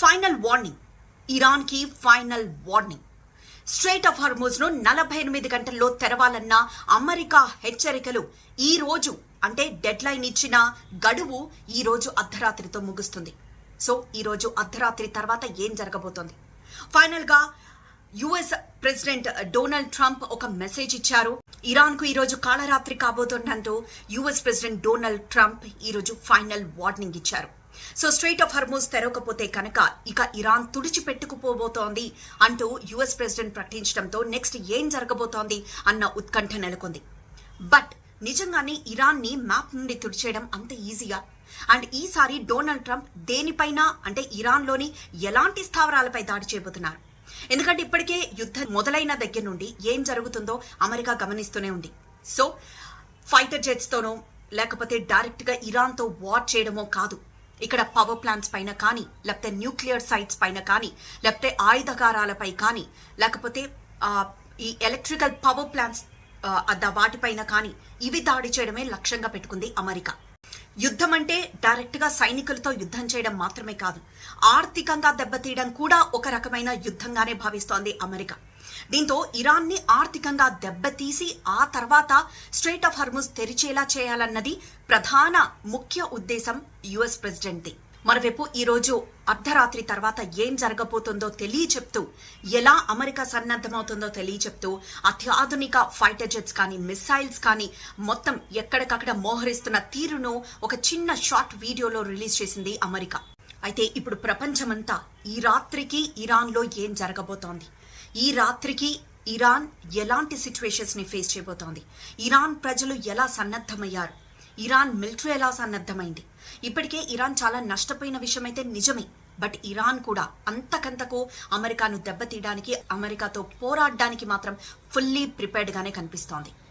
Final warning. ఇరాన్కి final warning. Strait of హార్మూజ్ను 48 గంటల్లో తెరవాలన్న అమెరికా హెచ్చరికలు ఈ రోజు అంటే డెడ్ లైన్ ఇచ్చిన గడువు ఈ రోజు అర్ధరాత్రితో ముగుస్తుంది. సో ఈ రోజు అర్ధరాత్రి తర్వాత ఏం జరగబోతోంది? ఫైనల్ గా యుఎస్ ప్రెసిడెంట్ డొనాల్డ్ ట్రంప్ ఒక మెసేజ్ ఇచ్చారు. ఇరాన్ కు ఈ రోజు కాళరాత్రి కాబోతుందంటూ యుఎస్ ప్రెసిడెంట్ డొనాల్డ్ ట్రంప్ ఈ రోజు ఫైనల్ వార్నింగ్ ఇచ్చారు. సో స్ట్రెయిట్ ఆఫ్ హార్మూజ్ తెరవకపోతే కనుక ఇక ఇరాన్ తుడిచిపెట్టుకుపోబోతోంది అంటూ యుఎస్ ప్రెసిడెంట్ ప్రకటించడంతో నెక్స్ట్ ఏం జరగబోతోంది అన్న ఉత్కంఠ నెలకొంది. బట్ నిజంగానే ఇరాన్ ని మ్యాప్ నుండి తుడిచేయడం అంత ఈజీగా? అండ్ ఈసారి డొనాల్డ్ ట్రంప్ దేనిపైన అంటే ఇరాన్ లోని ఎలాంటి స్థావరాలపై దాడి చేయబోతున్నారు? ఎందుకంటే ఇప్పటికే యుద్ధం మొదలైన దగ్గర నుండి ఏం జరుగుతుందో అమెరికా గమనిస్తూనే ఉంది. సో ఫైటర్ జెట్స్ తోనో లేకపోతే డైరెక్ట్ గా ఇరాన్ తో వార్ చేయడమో కాదు, ఇక్కడ పవర్ ప్లాంట్స్ పైన కానీ, లేకపోతే న్యూక్లియర్ సైట్స్ పైన కానీ, లేకపోతే ఆయుధగారాలపై కానీ, లేకపోతే ఈ ఎలక్ట్రికల్ పవర్ ప్లాంట్స్ వాటిపైన కానీ ఇవి దాడి చేయడమే లక్ష్యంగా పెట్టుకుంది అమెరికా. యుద్ధం అంటే డైరెక్ట్ గా సైనికులతో యుద్ధం చేయడం మాత్రమే కాదు, ఆర్థికంగా దెబ్బతీయడం కూడా ఒక రకమైన యుద్ధంగానే భావిస్తోంది అమెరికా. దీంతో ఇరాన్ ని ఆర్థికంగా దెబ్బతీసి ఆ తర్వాత స్ట్రెయిట్ ఆఫ్ హార్మూజ్ తెరిచేలా చేయాలన్నది ప్రధాన ముఖ్య ఉద్దేశం యుఎస్ ప్రెసిడెంట్ ది. మరోవైపు ఈ రోజు అర్ధరాత్రి తర్వాత ఏం జరగబోతుందో తెలియచెప్తూ, ఎలా అమెరికా సన్నద్ధమవుతుందో తెలియచెప్తూ అత్యాధునిక ఫైటర్ జెట్స్ కానీ, మిసైల్స్ కానీ మొత్తం ఎక్కడికక్కడ మోహరిస్తున్న తీరును ఒక చిన్న షార్ట్ వీడియోలో రిలీజ్ చేసింది అమెరికా. అయితే ఇప్పుడు ప్రపంచమంతా ఈ రాత్రికి ఇరాన్ లో ఏం జరగబోతోంది, ఈ రాత్రికి ఇరాన్ ఎలాంటి సిచ్యువేషన్స్ ని ఫేస్ చేయబోతోంది, ఇరాన్ ప్రజలు ఎలా సన్నద్ధమయ్యారు, ఇరాన్ మిలిటరీ ఎలా సన్నద్ధమైంది? ఇప్పటికే ఇరాన్ చాలా నష్టపోయిన విషయం అయితే నిజమే, బట్ ఇరాన్ కూడా అంతకంతకు అమెరికాను దెబ్బతీయడానికి, అమెరికాతో పోరాడడానికి మాత్రం ఫుల్లీ ప్రిపేర్డ్ గానే కనిపిస్తోంది.